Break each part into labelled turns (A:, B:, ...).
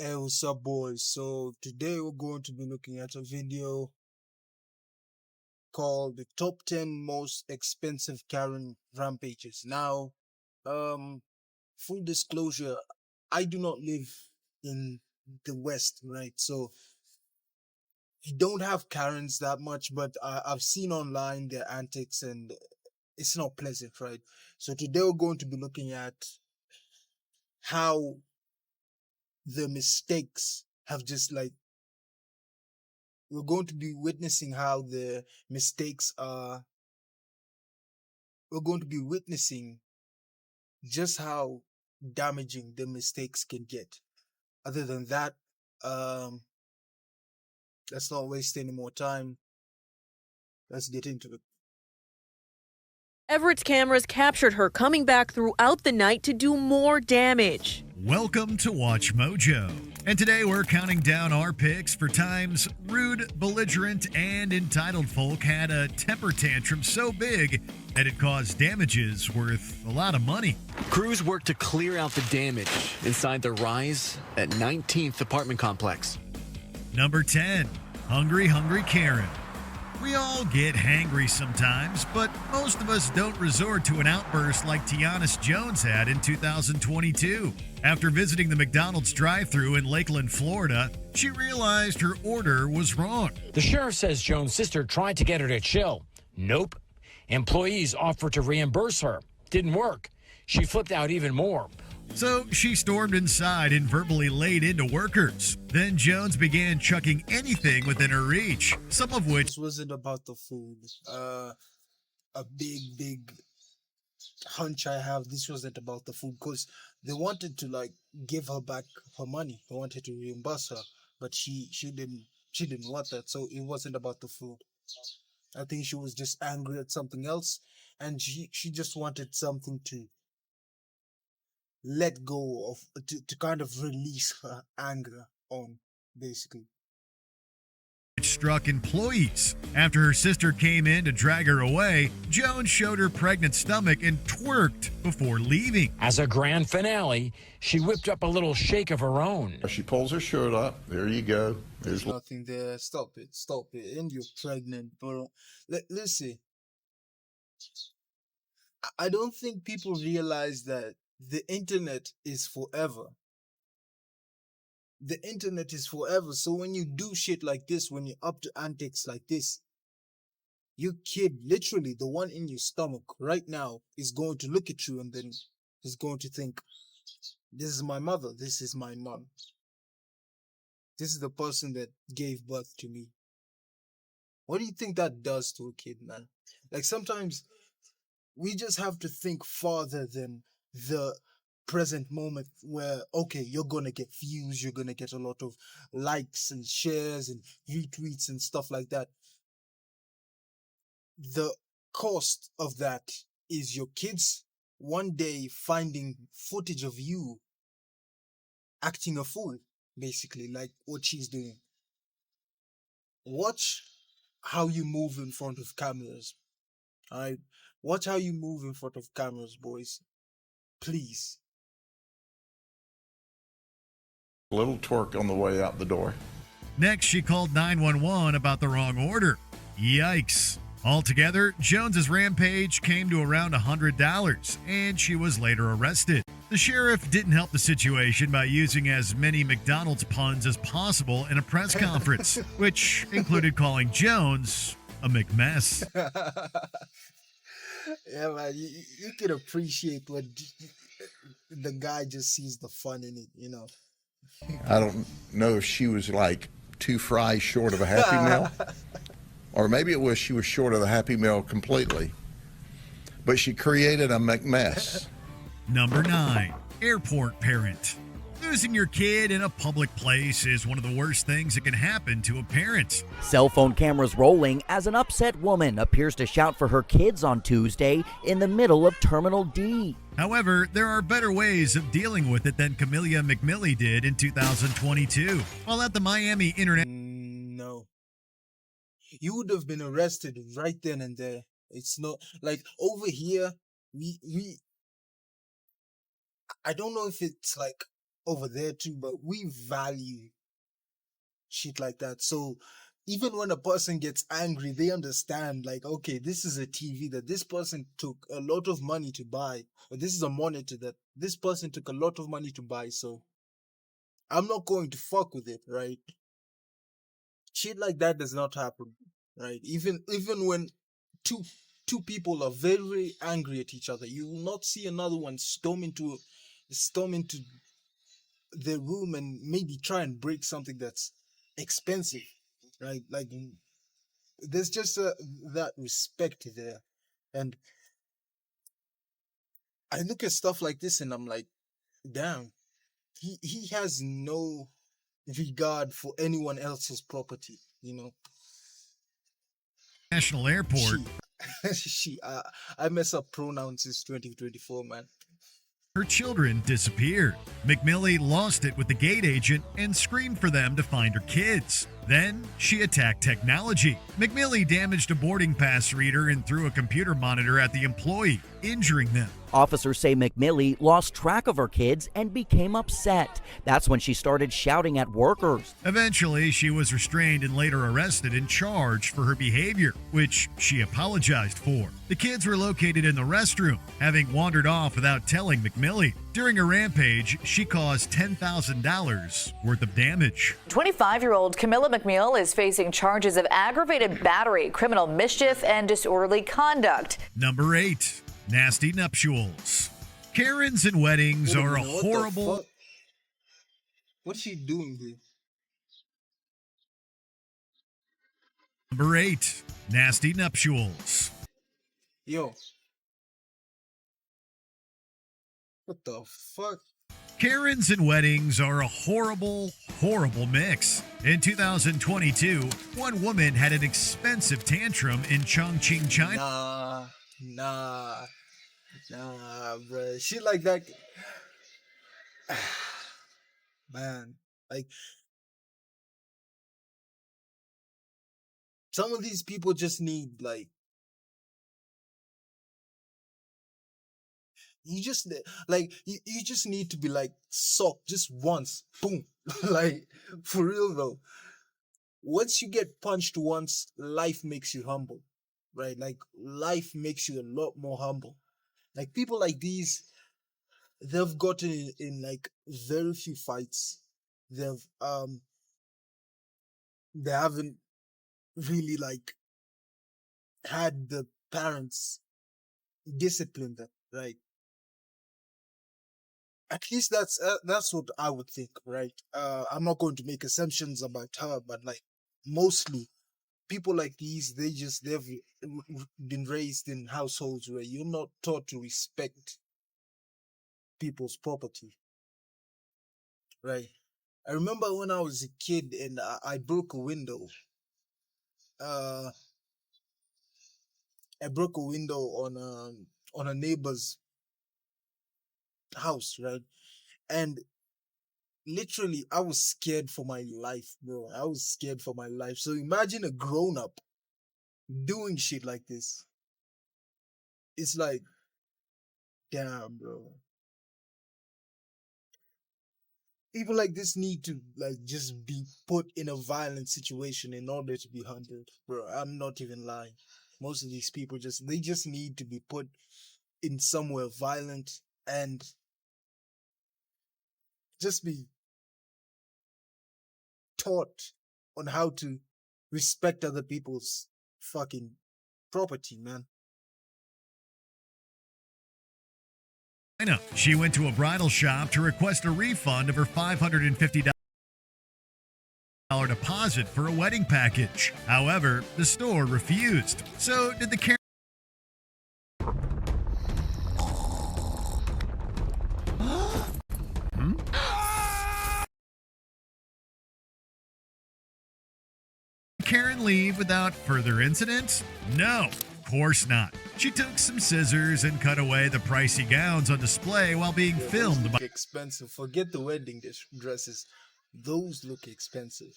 A: Hey, what's up, boys? So today we're going to be looking at a video called the top 10 most expensive Karen rampages. Now, um, full disclosure, I do not live in the West, right? So I don't have Karens that much, but I've seen online their antics and it's not pleasant, right? So today we're going to be looking at how the mistakes have just like we're going to be witnessing how the mistakes are we're going to be witnessing just how damaging the mistakes can get. Other than that, um let's not waste any more time. Let's get into it.
B: Everett's cameras captured her coming back throughout the night to do more damage.
C: Welcome to Watch Mojo. And today we're counting down our picks for times rude, belligerent, and entitled folk had a temper tantrum so big that it caused damages worth a lot of money.
D: Crews worked to clear out the damage inside the Rise at 19th apartment complex.
C: Number 10, Hungry Karen. We all get hangry sometimes, but most of us don't resort to an outburst like Tianis Jones had in 2022. After visiting the McDonald's drive-thru in Lakeland, Florida, she realized her order was wrong.
E: The sheriff says Jones' sister tried to get her to chill. Nope. Employees offered to reimburse her. Didn't work. She flipped out even more.
C: So she stormed inside and verbally laid into workers. Then Jones began chucking anything within her reach, some of which
A: This wasn't about the food. A big hunch I have, this wasn't about the food because they wanted to like give her back her money. They wanted to reimburse her, but she didn't want that. So it wasn't about the food. I think she was just angry at something else, and she just wanted something to let go of, to kind of release her anger on, basically.
C: struck employees. After her sister came in to drag her away, Jones showed her pregnant stomach and twerked before leaving.
E: As a grand finale, she whipped up a little shake of her own.
F: She pulls her shirt up. There you go. There's
A: Nothing there. Stop it. And you're pregnant, bro. Listen, I don't think people realize that the internet is forever. The internet is forever. So when you do shit like this, when you're up to antics like this, your kid, literally the one in your stomach right now, is going to look at you and then is going to think, this is my mother, this is my mom. This is the person that gave birth to me. What do you think that does to a kid, man? Like sometimes we just have to think farther than the present moment where, okay, you're gonna get views, you're gonna get a lot of likes and shares and retweets and stuff like that. The cost of that is your kids one day finding footage of you acting a fool, basically, like what she's doing. Watch how you move in front of cameras. Alright? Watch how you move in front of cameras, boys. Please.
F: a little twerk on the way out the door.
C: Next, she called 911 about the wrong order. Yikes. Altogether, Jones's rampage came to around $100, and she was later arrested. The sheriff didn't help the situation by using as many McDonald's puns as possible in a press conference, which included calling Jones a McMess.
A: Yeah, man, you can appreciate what the guy just sees the fun in it, you know.
F: I don't know if she was like 2 fries short of a Happy Meal, or maybe it was she was short of the Happy Meal completely. But she created a McMess.
C: Number 9, airport parent. Losing your kid in a public place is one of the worst things that can happen to a parent.
G: Cell phone cameras rolling as an upset woman appears to shout for her kids on Tuesday in the middle of Terminal D.
C: However, there are better ways of dealing with it than Camellia McMillie did in 2022. While at the Miami Internet...
A: No. You would have been arrested right then and there. It's not like over here, we I don't know if it's like over there too, but we value shit like that. So even when a person gets angry, they understand, like, okay, this is a TV that this person took a lot of money to buy, or this is a monitor that this person took a lot of money to buy. So I'm not going to fuck with it, right? Shit like that does not happen, right? Even when two people are very, very angry at each other, you will not see another one storm into their room and maybe try and break something that's expensive, right? Like, there's just that respect there. And I look at stuff like this and I'm like, damn, he has no regard for anyone else's property, you know.
C: National Airport.
A: I mess up pronouns since 2024, man.
C: Her children disappeared. McMillie lost it with the gate agent and screamed for them to find her kids. Then she attacked technology. McMillie damaged a boarding pass reader and threw a computer monitor at the employee, injuring them.
G: Officers say McMillie lost track of her kids and became upset. That's when she started shouting at workers.
C: Eventually, she was restrained and later arrested and charged for her behavior, which she apologized for. The kids were located in the restroom, having wandered off without telling McMillie. During a rampage, she caused $10,000 worth of damage.
H: 25-year-old Camilla McNeil is facing charges of aggravated battery, criminal mischief, and disorderly conduct.
C: Number 8. Nasty nuptials. Karens and weddings are a horrible...
A: What's she doing here?
C: Number 8. Nasty nuptials.
A: Yo. What the fuck?
C: Karens and weddings are a horrible, horrible mix. In 2022, one woman had an expensive tantrum in Chongqing, China.
A: Nah, bruh. Shit like that. Man, like, some of these people just need, like, you just need to be like socked just once, boom. Like, for real though, once you get punched once, life makes you humble, right? Like, life makes you a lot more humble. Like, people like these, they've gotten in like very few fights. They haven't really like had the parents discipline them, right? At least that's what I would think, right? I'm not going to make assumptions about her, but like, mostly people like these, they've been raised in households where you're not taught to respect people's property, right? I remember when I was a kid and I broke a window. I broke a window on a neighbor's house, right? And literally, I was scared for my life, bro. I was scared for my life. So imagine a grown up doing shit like this. It's like, damn, bro. People like this need to like just be put in a violent situation in order to be hunted, bro. I'm not even lying. Most of these people they just need to be put in somewhere violent and just be taught on how to respect other people's fucking property, man.
C: She went to a bridal shop to request a refund of her $550 deposit for a wedding package. However, the store refused. So did the Karen. Karen leave without further incident? No, of course not. She took some scissors and cut away the pricey gowns on display while being filmed by
A: expensive. Forget the wedding dresses. Those look expensive.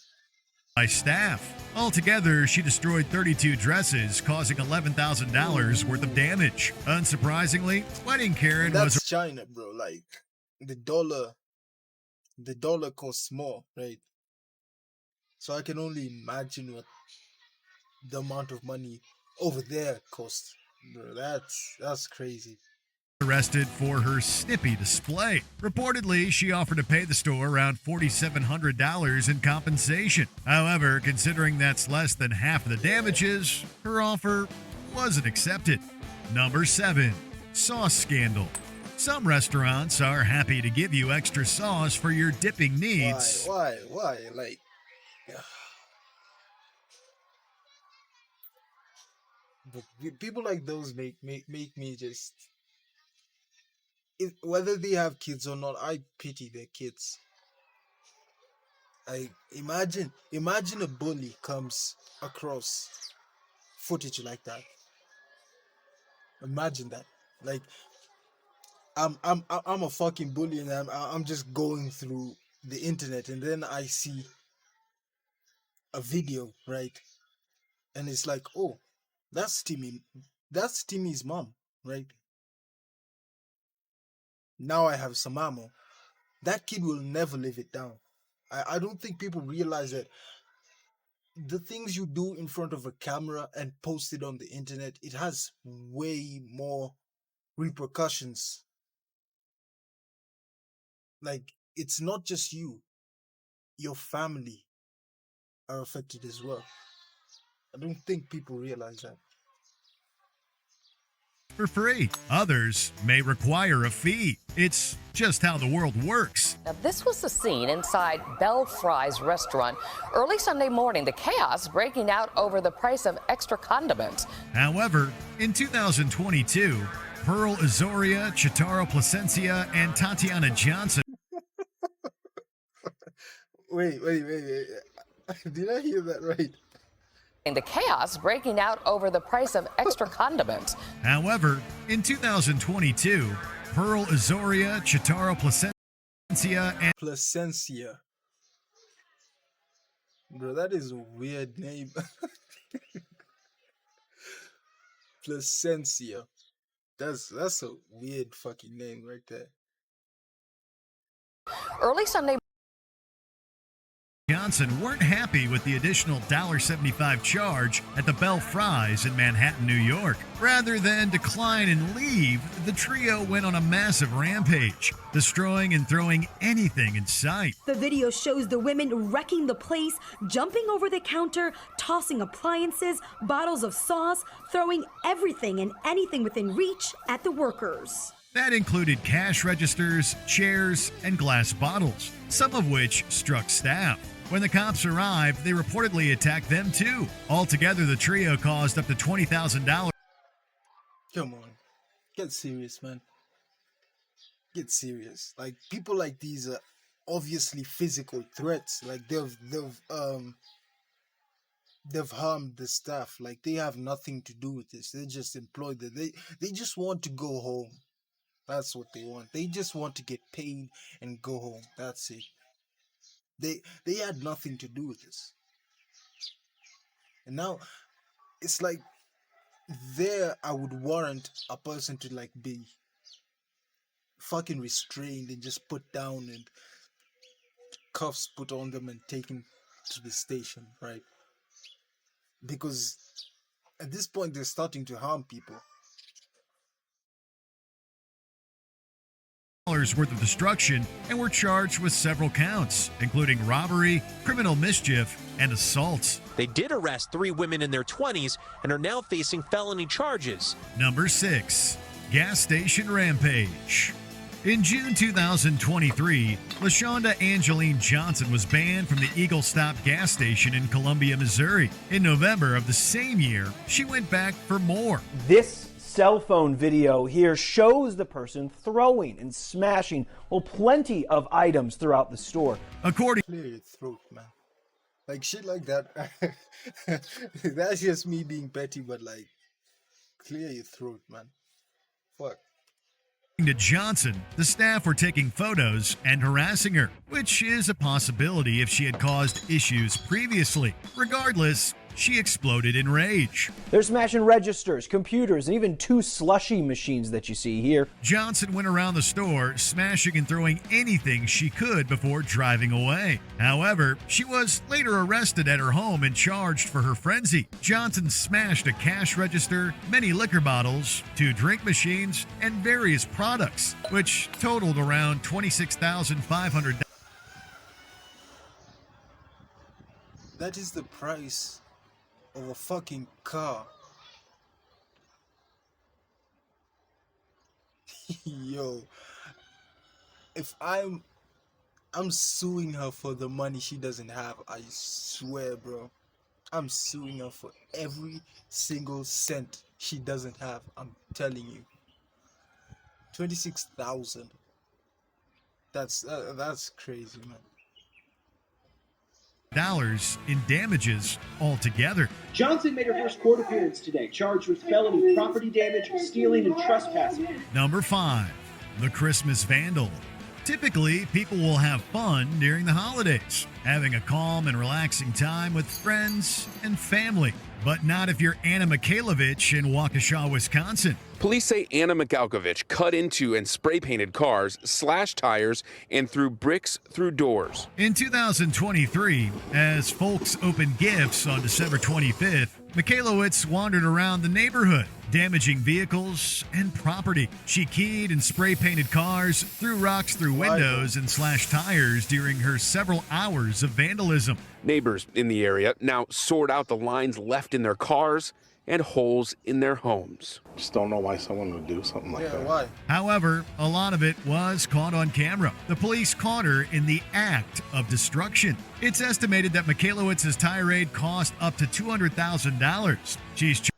C: Staff. Altogether, she destroyed 32 dresses, causing $11,000 worth of damage. Unsurprisingly, wedding Karen
A: That's
C: was
A: China, bro. Like, the dollar the dollar costs more, right? So I can only imagine what the amount of money over there costs. Bro, that's crazy.
C: Arrested for her snippy display. Reportedly, she offered to pay the store around $4,700 in compensation. However, considering that's less than half of the damages, her offer wasn't accepted. Number 7. Sauce scandal. Some restaurants are happy to give you extra sauce for your dipping needs.
A: Why? Like, but people like those make me just. Whether they have kids or not, I pity their kids. Like, imagine a bully comes across footage like that. Imagine that. Like, I'm a fucking bully, and I'm just going through the internet, and then I see a video, right? And it's like, oh, that's Timmy's mom, right? Now I have some ammo. That kid will never live it down. I don't think people realize that the things you do in front of a camera and post it on the internet, it has way more repercussions. Like, it's not just you. Your family are affected as well. I don't think people realize that.
C: For free. Others may require a fee. It's just how the world works.
I: Now, this was the scene inside Belle Fry's restaurant early Sunday morning. The chaos breaking out over the price of extra condiments.
C: However, in 2022, Pearl Azoria, Chitaro Placencia, and Tatiana Johnson.
A: Wait. Did I hear that right?
I: The chaos breaking out over the price of extra condiments.
C: However, in 2022, Pearl Azoria, Chitaro Placencia, and
A: Placencia. Bro, that is a weird name. Placencia. That's a weird fucking name right there.
I: Early Sunday
C: Johnson weren't happy with the additional $1.75 charge at the Belle Fry's in Manhattan, New York. Rather than decline and leave, the trio went on a massive rampage, destroying and throwing anything in sight.
J: The video shows the women wrecking the place, jumping over the counter, tossing appliances, bottles of sauce, throwing everything and anything within reach at the workers.
C: That included cash registers, chairs, and glass bottles, some of which struck staff. When the cops arrived, they reportedly attacked them too. Altogether, the trio caused up to $20,000.
A: Come on. Get serious, man. Get serious. Like, people like these are obviously physical threats. Like, they've harmed the staff. Like, they have nothing to do with this. They're just employed. They just want to go home. That's what they want. They just want to get paid and go home. That's it. They had nothing to do with this. And now it's like, there I would warrant a person to like be fucking restrained and just put down and cuffs put on them and taken to the station, right? Because at this point they're starting to harm people.
C: Worth of destruction and were charged with several counts, including robbery, criminal mischief, and assault.
K: They did arrest 3 women in their 20s and are now facing felony charges.
C: Number 6. Gas station rampage. In June 2023, LaShonda Angeline Johnson was banned from the Eagle Stop gas station in Columbia, Missouri. In November of the same year, she went back for more.
L: This cell phone video here shows the person throwing and smashing, plenty of items throughout the store.
C: According
A: Clear your throat, man. Like, shit like that. That's just me being petty, but like, clear your throat, man. Fuck.
C: to Johnson, the staff were taking photos and harassing her, which is a possibility if she had caused issues previously. Regardless, she exploded in rage.
L: They're smashing registers, computers, and even 2 slushy machines that you see here.
C: Johnson went around the store, smashing and throwing anything she could before driving away. However, she was later arrested at her home and charged for her frenzy. Johnson smashed a cash register, many liquor bottles, 2 drink machines, and various products, which totaled around $26,500.
A: That is the price of a fucking car. Yo, if I'm suing her for the money she doesn't have, I swear, bro. I'm suing her for every single cent she doesn't have. I'm telling you. 26,000. That's crazy, man.
C: In damages altogether.
L: Johnson made her first court appearance today, charged with felony property damage, stealing, and trespassing.
C: Number 5, the Christmas vandal. Typically, people will have fun during the holidays, having a calm and relaxing time with friends and family. But not if you're Anna Mikhailovich in Waukesha, Wisconsin.
M: Police say Anna Mikhailovich cut into and spray painted cars, slashed tires, and threw bricks through doors.
C: In 2023, as folks opened gifts on December 25th, Mikhailovich wandered around the neighborhood, damaging vehicles and property. She keyed and spray painted cars, threw rocks through windows, and slashed tires during her several hours of vandalism.
M: Neighbors in the area now sort out the lines left in their cars and holes in their homes.
N: Just don't know why someone would do something like that.
A: Why?
C: However, a lot of it was caught on camera. The police caught her in the act of destruction. It's estimated that Mikhailovich's tirade cost up to $200,000. She's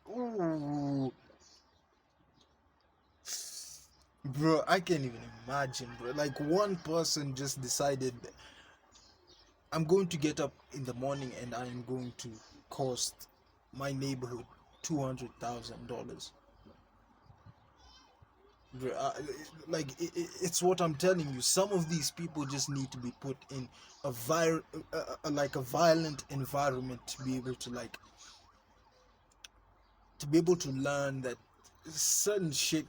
A: Ooh. Bro, I can't even imagine, bro. Like, one person just decided, I'm going to get up in the morning and I'm going to cost my neighborhood $200,000. Bro, it's what I'm telling you. Some of these people just need to be put in a violent environment to be able to learn that certain shit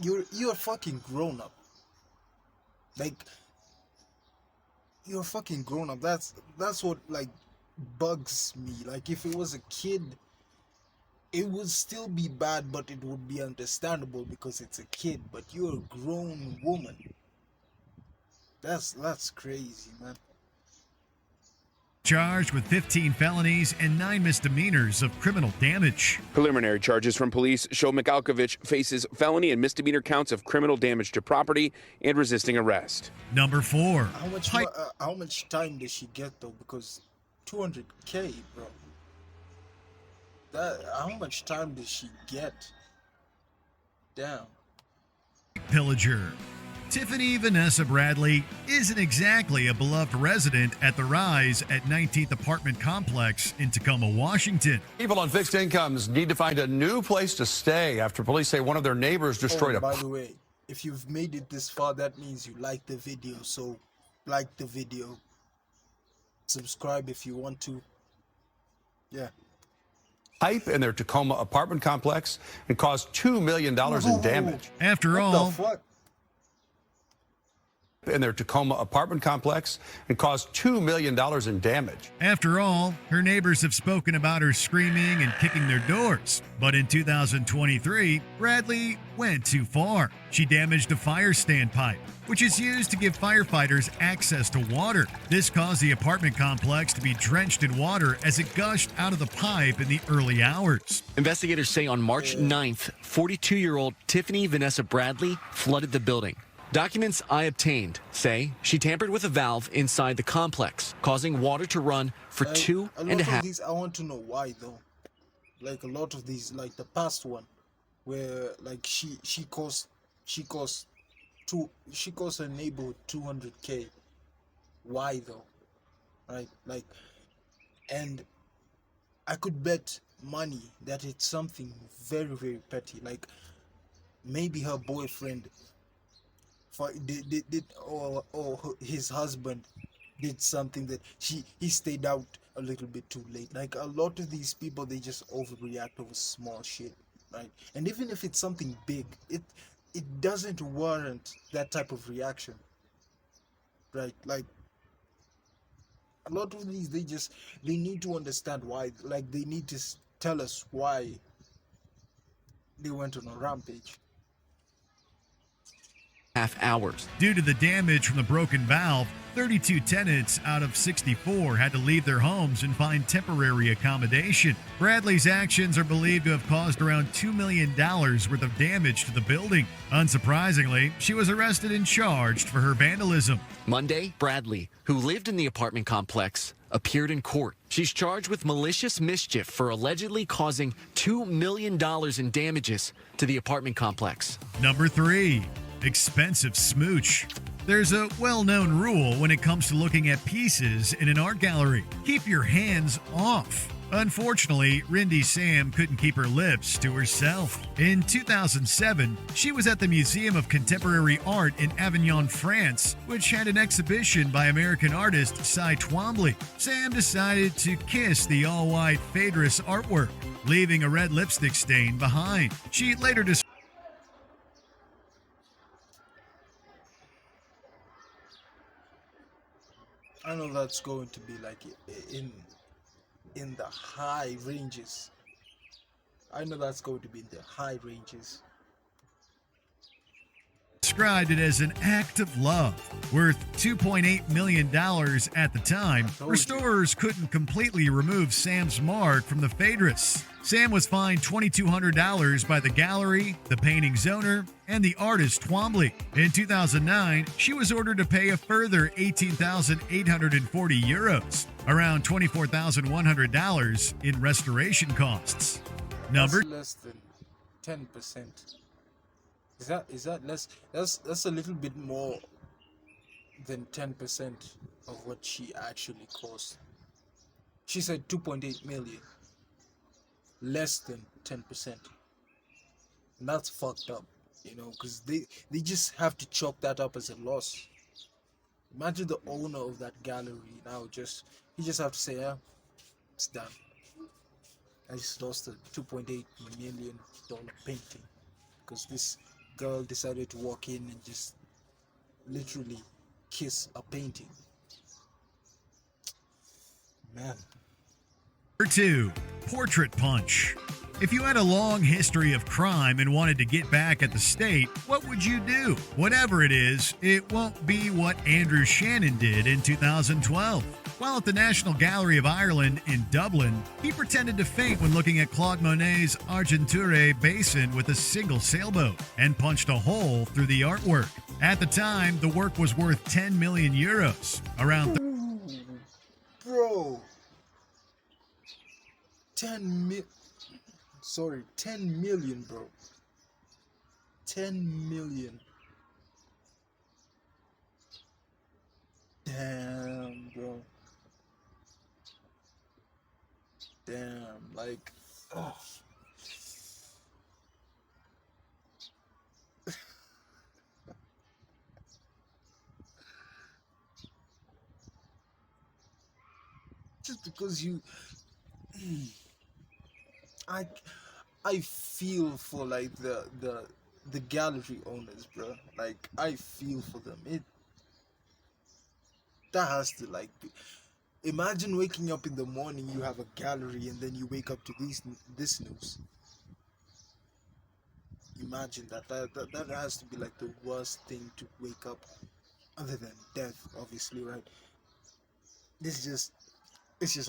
A: you're fucking grown up. Like, you're fucking grown up. That's what like bugs me. Like, if it was a kid, it would still be bad, but it would be understandable because it's a kid. But you're a grown woman. That's crazy, man.
C: charged with 15 felonies and 9 misdemeanors of criminal damage.
M: Preliminary charges from police show Mikhailovich faces felony and misdemeanor counts of criminal damage to property and resisting arrest.
C: Number 4.
A: How much time did she get though? Because 200K, bro. How much time did she get? Damn.
C: Pillager. Tiffany Vanessa Bradley isn't exactly a beloved resident at the Rise at 19th Apartment Complex in Tacoma, Washington.
O: People on fixed incomes need to find a new place to stay after police say one of their neighbors destroyed
A: By the way, if you've made it this far, that means you like the video. So, like the video. Subscribe if you want to. Yeah.
O: pipe in their Tacoma apartment complex and caused $2 million in damage.
C: After all,
O: in their Tacoma apartment complex and caused $2 million in damage.
C: After all, her neighbors have spoken about her screaming and kicking their doors. But in 2023, Bradley went too far. She damaged a fire standpipe, which is used to give firefighters access to water. This caused the apartment complex to be drenched in water as it gushed out of the pipe in the early hours.
D: Investigators say on March 9th, 42-year-old Tiffany Vanessa Bradley flooded the building. Documents I obtained say she tampered with a valve inside the complex, causing water to run for two and a half.
A: I want to know why though. Like a lot of these, like the past one, where like she cost her neighborhood 200K. Why though? Right? Like, and I could bet money that it's something very, very petty. Like maybe her boyfriend or his husband did something that he stayed out a little bit too late. Like a lot of these people, they just overreact over small shit, right? And even if it's something big, it doesn't warrant that type of reaction, right? Like a lot of these, they need to understand why. Like they need to tell us why they went on a rampage.
D: Half hours.
C: Due to the damage from the broken valve, 32 tenants out of 64 had to leave their homes and find temporary accommodation. Bradley's actions are believed to have caused around $2 million worth of damage to the building. Unsurprisingly, she was arrested and charged for her vandalism.
D: Monday, Bradley, who lived in the apartment complex, appeared in court. She's charged with malicious mischief for allegedly causing $2 million in damages to the apartment complex.
C: Number 3. Expensive smooch. There's a well-known rule when it comes to looking at pieces in an art gallery. Keep your hands off. Unfortunately, Rindy Sam couldn't keep her lips to herself. In 2007, she was at the Museum of Contemporary Art in Avignon, France, which had an exhibition by American artist Cy Twombly. Sam decided to kiss the all-white Phaedrus artwork, leaving a red lipstick stain behind. She later described
A: I know that's going to be like in the high ranges. I know that's going to be in the high ranges.
C: described it as an act of love, worth $2.8 million at the time. Restorers couldn't completely remove Sam's mark from the Phaedrus. Sam was fined $2,200 by the gallery, the painting's owner, and the artist Twombly. In 2009, she was ordered to pay a further 18,840 euros, around $24,100 in restoration costs.
A: That's less than 10%. Is that less? That's a little bit more than 10% of what she actually cost. She said 2.8 million. Less than 10%. And that's fucked up, you know, because they just have to chalk that up as a loss. Imagine the owner of that gallery now he just have to say, yeah, it's done. I just lost a $2.8 million painting because this girl decided to walk in and just literally kiss a painting. Man.
C: Number 2, portrait punch. If you had a long history of crime and wanted to get back at the state, what would you do? Whatever it is, it won't be what Andrew Shannon did in 2012. While at the National Gallery of Ireland in Dublin, he pretended to faint when looking at Claude Monet's Argenteuil Basin with a single sailboat and punched a hole through the artwork. At the time, the work was worth 10 million euros, around
A: Bro. 10 million, bro. 10 million. Damn, bro. Damn, like, oh. Just because you, I feel for like the gallery owners, bro. Like I feel for them. That has to like be. Imagine waking up in the morning, you have a gallery, and then you wake up to this news. Imagine that has to be like the worst thing to wake up, other than death, obviously, right? It's just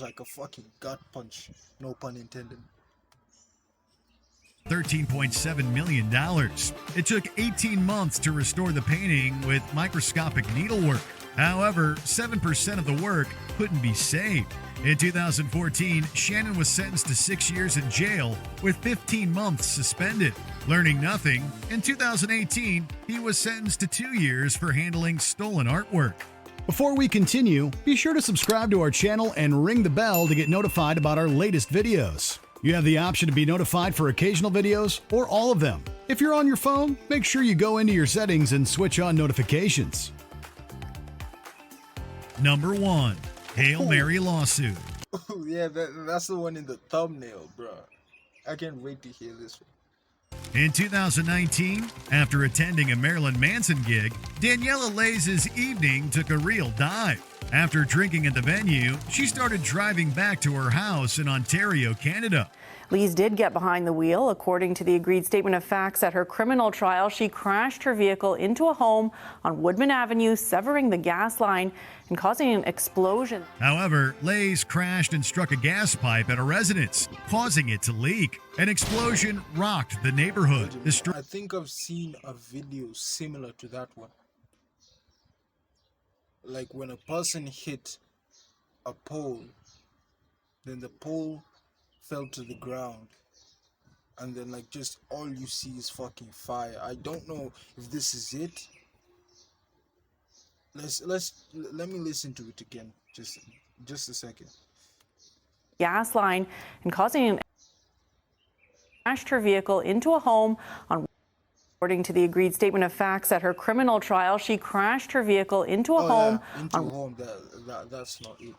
A: like a fucking gut punch, no pun intended.
C: $13.7 million. It took 18 months to restore the painting with microscopic needlework. However, 7% of the work couldn't be saved. In 2014, Shannon was sentenced to 6 years in jail with 15 months suspended. Learning nothing, in 2018, he was sentenced to 2 years for handling stolen artwork.
P: Before we continue, be sure to subscribe to our channel and ring the bell to get notified about our latest videos. You have the option to be notified for occasional videos or all of them. If you're on your phone, make sure you go into your settings and switch on notifications.
C: Number 1. Hail Mary lawsuit.
A: Yeah, that's the one in the thumbnail, bro. I can't wait to hear this one.
C: In 2019, after attending a Marilyn Manson gig, Daniela Lays' evening took a real dive. After drinking at the venue, she started driving back to her house in Ontario, Canada.
Q: Lees did get behind the wheel. According to the agreed statement of facts at her criminal trial, she crashed her vehicle into a home on Woodman Avenue, severing the gas line and causing an explosion.
C: However, Lays crashed and struck a gas pipe at a residence, causing it to leak. An explosion rocked the neighborhood.
A: I think I've seen a video similar to that one. Like when a person hit a pole, then the pole fell to the ground, and then like just all you see is fucking fire. I don't know if this is it. Let me listen to it again. Just a second.
Q: Gas line and causing an crashed her vehicle into a home on. According to the agreed statement of facts at her criminal trial, she crashed her vehicle into a home on
A: that's not it.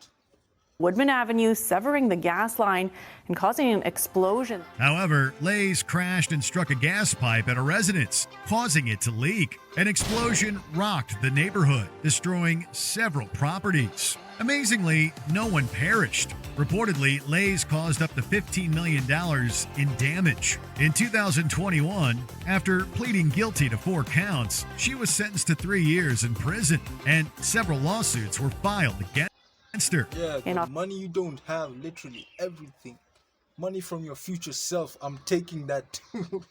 Q: Woodman Avenue, severing the gas line and causing an explosion.
C: However, Lays crashed and struck a gas pipe at a residence, causing it to leak. An explosion rocked the neighborhood, destroying several properties. Amazingly, no one perished. Reportedly, Lays caused up to $15 million in damage. In 2021, after pleading guilty to 4 counts, she was sentenced to 3 years in prison, and several lawsuits were filed against her.
A: Yeah, the money you don't have, literally everything. Money from your future self, I'm taking that too.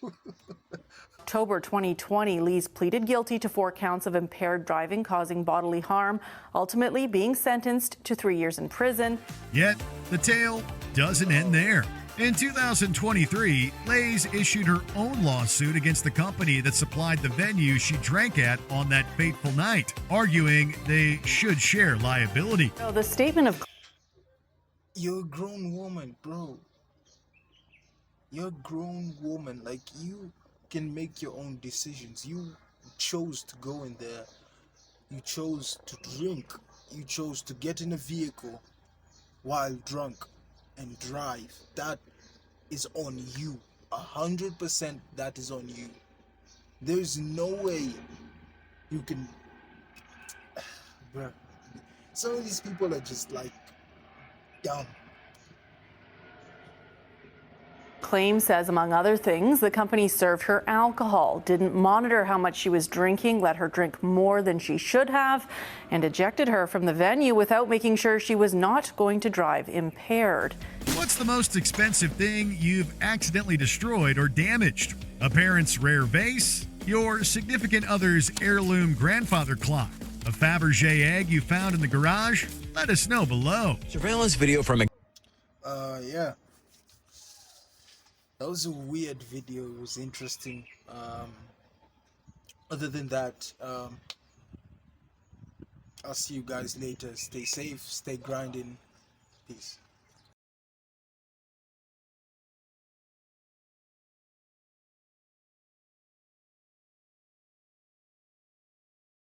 Q: October 2020, Lees pleaded guilty to 4 counts of impaired driving causing bodily harm, ultimately being sentenced to 3 years in prison.
C: Yet, the tale doesn't end there. In 2023, Lays issued her own lawsuit against the company that supplied the venue she drank at on that fateful night, arguing they should share liability.
Q: So the statement of...
A: You're a grown woman, bro. You're a grown woman. Like, you can make your own decisions. You chose to go in there. You chose to drink. You chose to get in a vehicle while drunk and drive. That is on you. 100% that is on you. There's no way you can... Bruh. Some of these people are just like dumb.
Q: Claim says, among other things, the company served her alcohol, didn't monitor how much she was drinking, let her drink more than she should have, and ejected her from the venue without making sure she was not going to drive impaired.
C: What's the most expensive thing you've accidentally destroyed or damaged? A parent's rare vase? Your significant other's heirloom grandfather clock? A Fabergé egg you found in the garage? Let us know below.
R: Surveillance video from a...
A: Yeah. That was a weird video. It was interesting. Other than that, I'll see you guys later. Stay safe, stay grinding. Peace.